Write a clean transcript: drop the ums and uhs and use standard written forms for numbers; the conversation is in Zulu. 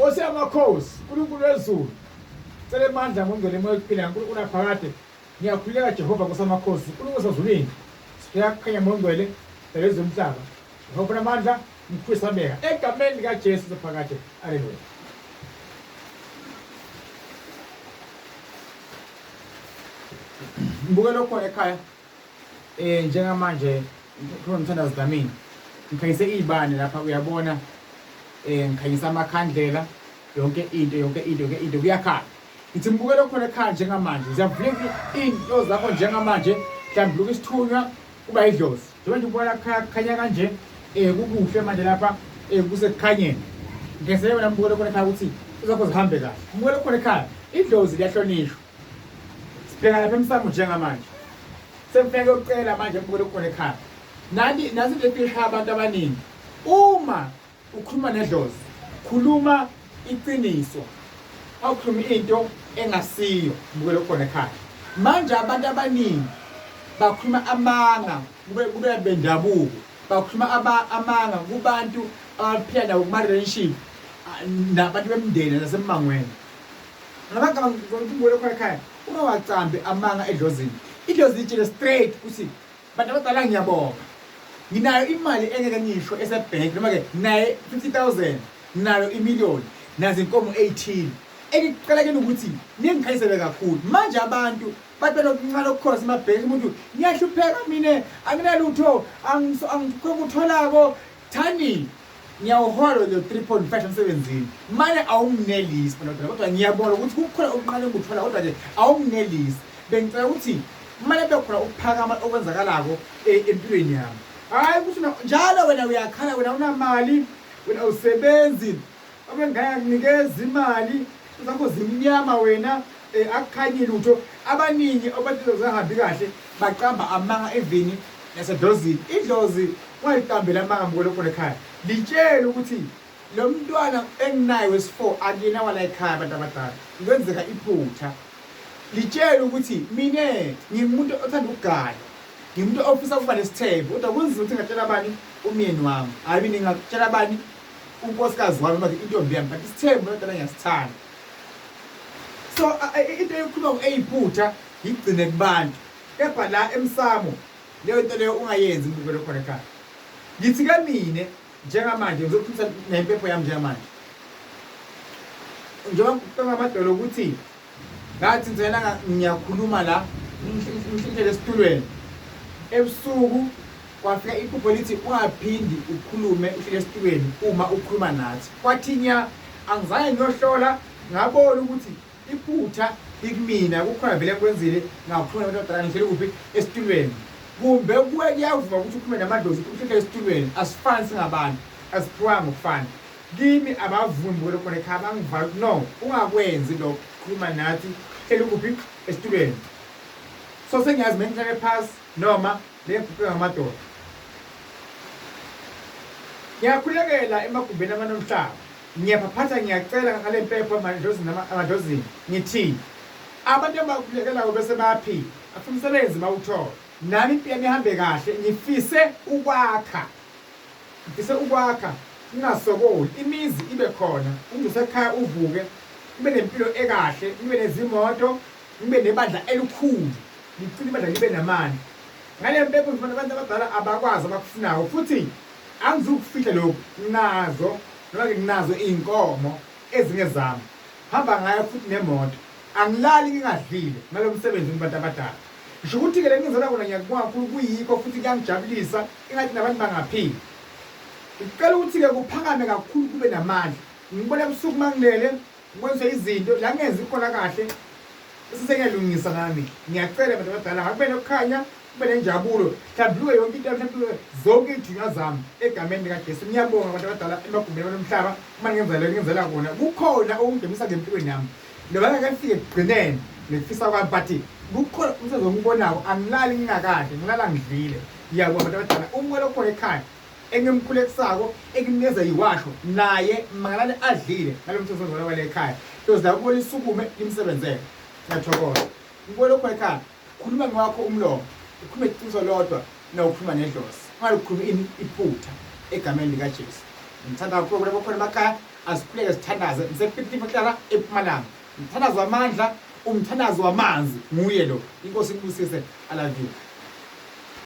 Nkosi yamakhosi, uNkulunkulu wezulu. Cela amandla ngongcwele emoya yokuphila uNkulunkulu unaphakade. Ngiyakhuleka Jehova Nkosi yamakhosi, uNkulunkulu wasezulwini. Siyakukhanya ngongcwele lezi umhlaba. Jehova namandla ngikhulisabeka egameni lika Jesu sophakade. Haleluya. Ngibuke lokho ekhaya njengamanje ngomthandazo damini ngikhanyise izibane lapha uyabona ngikhanyisa amakhandlela yonke into kuyakhala ngithi ngibuke lokho ekhaya njengamanje ziyavuleka into zakho njengamanje mhlawumbe lokho isithunywa kuba idlozi njengoba nje ubona khanya kanje kukuhle manje lapha kusekukhanyeni ngese wena ngibuke lokho ekhaya ukuthi uzakho zihambe kahle ngibuke lokho ekhaya idlozi liyahlonishwa sibheka lapha emsamo njengamanje semfeke ucela manje ngibuke lokho ekhaya nasi nje abantu abaningi uma ukhuluma nedlozi khuluma iqiniso awukhuluma into engasiyo ngibuke lokho ekhaya manje abantu abaningi bakhuluma amanga kube bendabuko bakhuluma amanga kubantu abaphila nabo kuma-relationship nabantu bemndeni nasemangweni ngabagama ngibuke lokho ekhaya ungawacambi amanga edlozini idlozi litshele straight ukuthi bantu abadala ngiyabonga nginayo imali engeke ngisho esebhenki noma-ke naye 50,000 nginayo imiliyoni nazi inkomo 18 engikuqalekela ukuthi ningikhanyisele kakhulu manje abantu bathi benokuncane okukhosa emabhenki umuntu ngiyahlupheka mina anginalutho angikutholako thani ngiyawuhola lo 3.5 emsebenzini manje awunginelisi kodwa ngiyabona ukuthi kukhona okuncane engikuthola kodwa nje awunginelisi bengicela ukuthi manje bekhona ukuphakama okwenzakalako empilweni yami hayi ukuthi njalo wena uyakhala wena unamali wena usebenzi abengaya kunikeza imali zakho zimnyama wena akukhanyi lutho abaningi abathi zahambi kahle baqamba amanga evini nasedlozini idlozi wayiqambela amanga ngibuke lokho ekhaya litshela ukuthi lo mntwana enginaye wesi4 akuyena wala ekhaya abantu abadala kwenzeka iphutha litshela ukuthi mina ngimuntu othanda ukugana ngimuntu ofisa ukuba nesithembu kodwa kunzima ukuthi ngatshela abani umyeni wami hayi mina ngakutshela abani unkosikazi wami noma intombi yami but isithembu lento ngiyasithanda so into yokukhuluma eyiphutha igcine kubantu kepha la emsamo leyo nto leyo ungayenzi ngibuke lokho ekhaya ngithi kamine njengamanje ngizokhulisa nempepho yami njengamanje njengoba ngamadolo ukuthi ngathi ngizela ngiyakhuluma la ngihlele esitulweni ebusuku kwafika iphupho lithi ungaphindi ukhulume uhlele esitulweni uma ukhuluma nathi kwathinya angizange ngiyohlola ngabona ukuthi iphutha likumina kukhona vele kwenzile ngakhuluma nabantu abadala ngihlele kuphi esitulweni kumbe kuwe kuyavuma ukuthi ukhulume namadlozi uhlele esitulweni asifani singabantu asiphiwanga ukufana kimi abavumi ngibuke lokho ekhaya bangivala no ungakwenzi lokho khuluma nathi hlele kuphi esitulweni so sengiyazi mengihlale phasi noma lephuphe ngamadoda ngiyakhulekela emagumbeni abanomhlaba ngiyaphaphatha ngiyacela ngale mpepho amadlozini ngithi abantu abakhulekelayo bese bayaphila afuna umsebenzi bawuthola nami impilo yami ihambe kahle ngifise ukwakha ngingasokoli imizi ibe khona umuntu usekhaya uvuke ube nempilo ekahle ube nezimoto ube nebandla elikhulu ngicela ibandla libe namandla ngale mpepho ngifuna abantu abadala abakwazi abakufunayo futhi angizukufihla lokho nazo noma nginazo inkomo ezingezami hamba ngayo futhi nemoto angilali ngingadlile ngalo msebenzi kubantu abadala ngisho ukuthi ke lengizela kona ngiyakubona kuyikho futhi kuyangijabulisa ingathi nabantu bangaphili ngicela ukuthi ke kuphakame kakhulu kube namandla ngibona ebusuku mangilele ngibonise izinto la ngenza ikhona kahle sisengiyalungisa nami ngiyacela abantu abadala ngakube nokukhanya kube nenjabulo mhlawumbe yonke into mhlawumbe zonke ijunya zami egameni likaJesu ngiyabonga abantu abadala emagumbeni omhlaba uma ngenzela kona kukhona okungemisa ngempilweni yami noma ngeke ekugcineni ngifisa kwami but kukhona umsebenzi ongibonako angilali ngingakahle ngilala ngidlile ngiyabonga abantu abadala umwe lokho ekhaya engimkhulekisako enginikeza yiwasho naye mangalane adlile ngalo msebenzi wale ekhaya because la kubona isukume imsebenzele ngiyathokoza ngibuke lokho ekhaya khuluma ngakho umlomo ukhulume iqiniso lodwa nawukhuluma nedlozi ungalukhuluma iphutha egameni likaJesu ngithanda kakhulu ukuthi bakhona emakhaya asikhuleke sithandaze ngisepicnic ehlala eMpumalanga umthandazo wamandla umthandazo wamanzi nguye lo inkosi ikubusise I love you